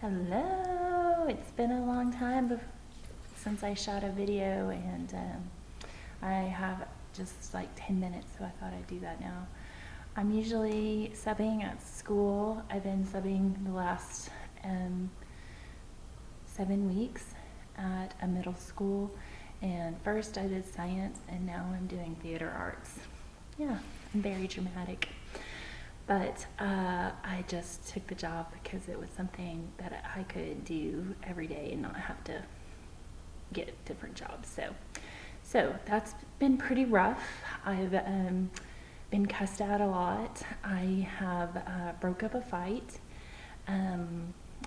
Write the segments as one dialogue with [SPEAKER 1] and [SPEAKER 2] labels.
[SPEAKER 1] Hello! It's been a long time since I shot a video, and I have just like 10 minutes, so I thought I'd do that now. I'm usually subbing at school. I've been subbing the last 7 weeks at a middle school, and first I did science, and now I'm doing theater arts. Yeah, I'm very dramatic. But I just took the job because it was something that I could do every day and not have to get different jobs. So that's been pretty rough. I've been cussed out a lot. I have broke up a fight.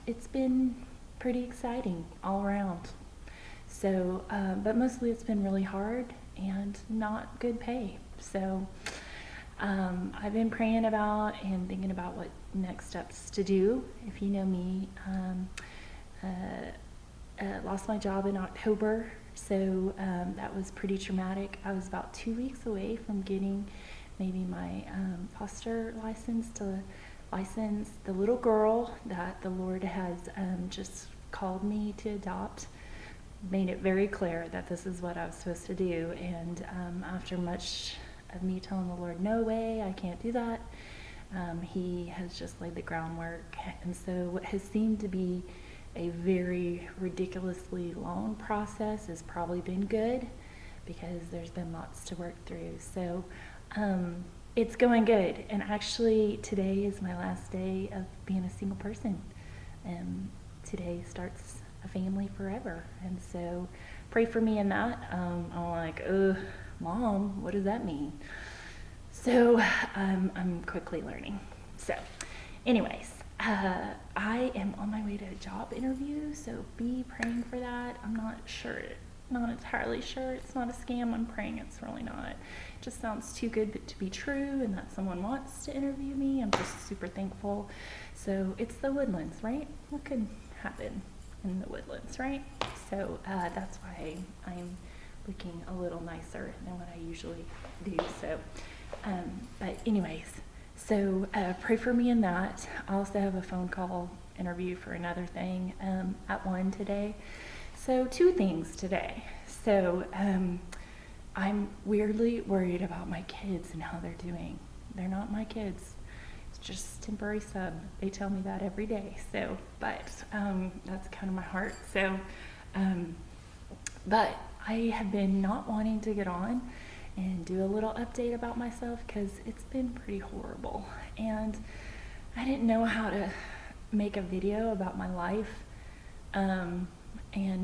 [SPEAKER 1] It's been pretty exciting all around. So, but mostly it's been really hard and not good pay. So I've been praying about and thinking about what next steps to do. If you know me, lost my job in October, so that was pretty traumatic. I was about 2 weeks away from getting maybe my foster license to license the little girl that the Lord has just called me to adopt. Made it very clear that this is what I was supposed to do, and after much of me telling the Lord, no way, I can't do that, he has just laid the groundwork. And so what has seemed to be a very ridiculously long process has probably been good, because there's been lots to work through. So it's going good, and actually today is my last day of being a single person. Today starts a family forever, and so pray for me in that. I'm like, Mom, what does that mean? So I'm quickly learning. So anyways, I am on my way to a job interview, so be praying for that. I'm not entirely sure it's not a scam. I'm praying it's really not. It just sounds too good to be true, and that someone wants to interview me. I'm just super thankful. So it's the Woodlands, right? What could happen in the Woodlands, right? So that's why I'm looking a little nicer than what I usually do. So but anyways, so pray for me in that. I also have a phone call interview for another thing at 1 today. So 2 things today. So I'm weirdly worried about my kids and how they're doing. They're not my kids. It's just temporary sub. They tell me that every day. So, but that's kind of my heart. So, but I have been not wanting to get on and do a little update about myself because it's been pretty horrible. And I didn't know how to make a video about my life and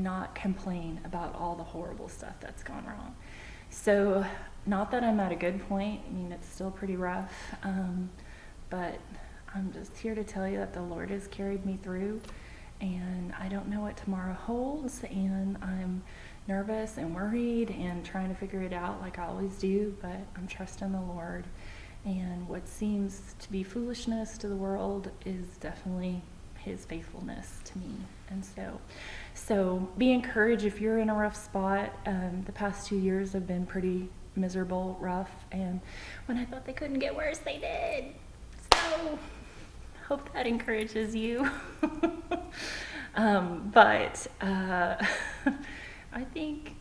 [SPEAKER 1] not complain about all the horrible stuff that's gone wrong. So not that I'm at a good point. I mean, it's still pretty rough. But I'm just here to tell you that the Lord has carried me through, and I don't know what tomorrow holds, and I'm nervous and worried and trying to figure it out like I always do, but I'm trusting the Lord, and what seems to be foolishness to the world is definitely his faithfulness to me. And so be encouraged if you're in a rough spot. The past 2 years have been pretty miserable, rough, and when I thought they couldn't get worse, they did. So hope that encourages you. But I think,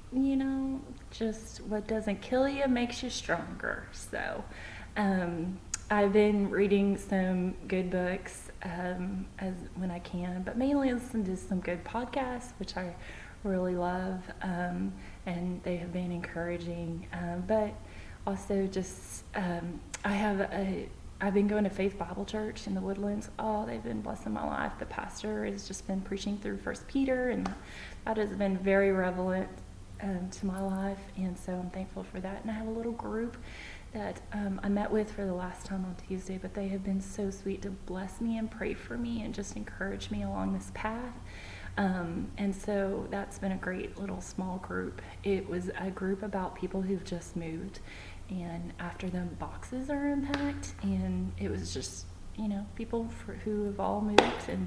[SPEAKER 1] just what doesn't kill you makes you stronger. So I've been reading some good books as when I can, but mainly listen to some good podcasts, which I really love, and they have been encouraging. But also just I've been going to Faith Bible Church in the Woodlands. Oh, they've been blessing my life. The pastor has just been preaching through 1 Peter, and that has been very relevant to my life, and so I'm thankful for that. And I have a little group that I met with for the last time on Tuesday, but they have been so sweet to bless me and pray for me and just encourage me along this path. And so that's been a great little small group. It was a group about people who've just moved, and after them boxes are unpacked, and it was just people who have all moved, and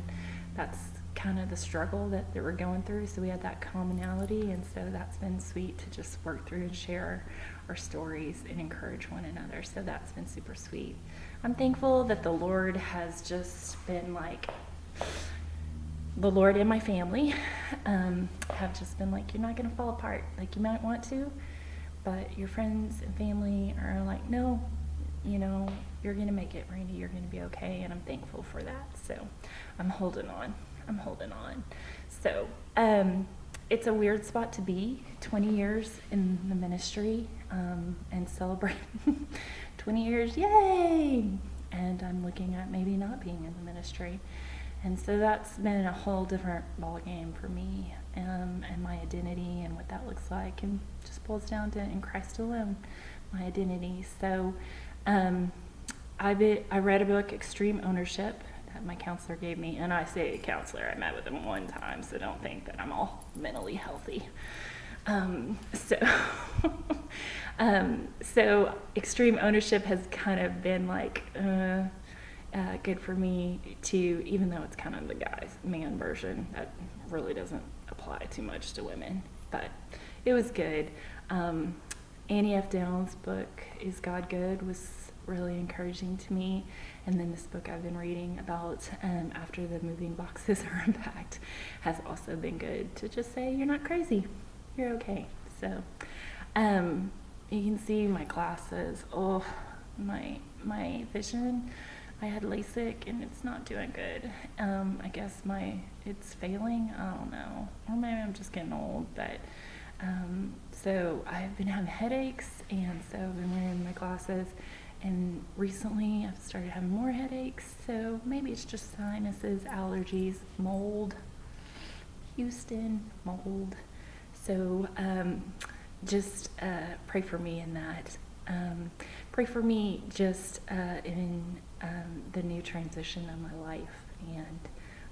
[SPEAKER 1] that's kind of the struggle that they were going through. So we had that commonality, and so that's been sweet to just work through and share our stories and encourage one another. So that's been super sweet. I'm thankful that the Lord has just been like the Lord and my family have just been like, you're not going to fall apart. Like, you might want to, but your friends and family are like, no, you're going to make it, Randy. You're going to be okay. And I'm thankful for that. So I'm holding on. So it's a weird spot to be, 20 years in the ministry, and celebrate 20 years, yay! And I'm looking at maybe not being in the ministry. And so that's been a whole different ballgame for me, and my identity and what that looks like, and just boils down to in Christ alone, my identity. So I read a book, Extreme Ownership, that my counselor gave me. And I say counselor, I met with him one time, so don't think that I'm all mentally healthy. So Extreme Ownership has kind of been like good for me too, even though it's kind of the man version that really doesn't apply too much to women, but it was good. Annie F. Downs' book, Is God Good, was really encouraging to me. And then this book I've been reading about After the Moving Boxes Are Unpacked has also been good to just say, you're not crazy, you're okay. So you can see my glasses, my vision. I had LASIK and it's not doing good. I guess it's failing, I don't know, or maybe I'm just getting old, but so I've been having headaches, and so I've been wearing my glasses, and recently I've started having more headaches, so maybe it's just sinuses, allergies, mold, Houston, mold. So just pray for me in that. Pray for me just in the new transition of my life and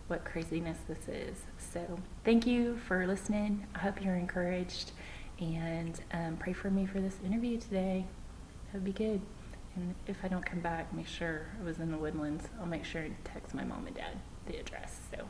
[SPEAKER 1] what craziness this is. So thank you for listening. I hope you're encouraged, and pray for me for this interview today. That would be good. And if I don't come back, make sure I was in the Woodlands. I'll make sure to text my mom and dad the address. So